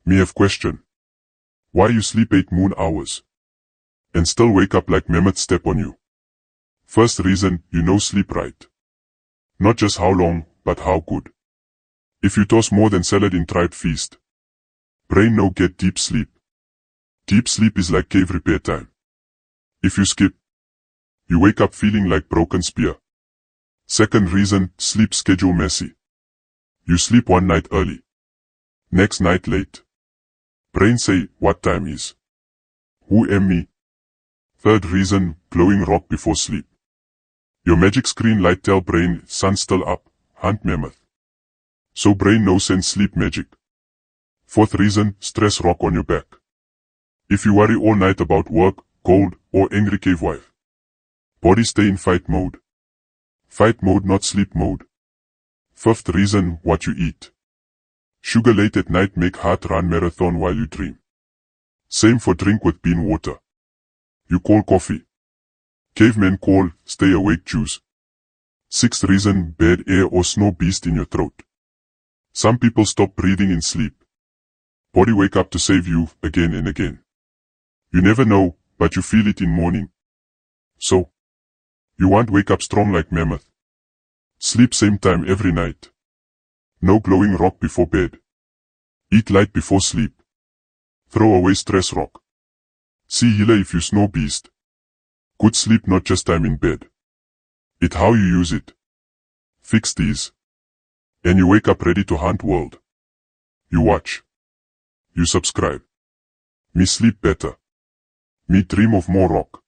Me have question. Why you sleep 8 moon hours and still wake up like mammoth step on you? First reason, you know sleep right. Not just how long, but how good. If you toss more than salad in tried feast, brain no get deep sleep. Deep sleep is like cave repair time. If you skip, you wake up feeling like broken spear. Second reason, sleep schedule messy. You sleep one night early, next night late. Brain say, what time is? Who am me? Third reason, glowing rock before sleep. Your magic screen light tell brain, sun still up, hunt mammoth. So brain no sense sleep magic. Fourth reason, stress rock on your back. If you worry all night about work, cold, or angry cave wife, body stay in fight mode. Fight mode, not sleep mode. Fifth reason, what you eat. Sugar late at night make heart run marathon while you dream. Same for drink with bean water. You call coffee. Caveman call, stay awake juice. Sixth reason, bad air or snow beast in your throat. Some people stop breathing in sleep. Body wake up to save you, again and again. You never know, but you feel it in morning. So, you want wake up strong like mammoth. Sleep same time every night. No glowing rock before bed. Eat light before sleep. Throw away stress rock. See healer if you snow beast. Good sleep not just time in bed. It how you use it. Fix these. And you wake up ready to hunt world. You watch. You subscribe. Me sleep better. Me dream of more rock.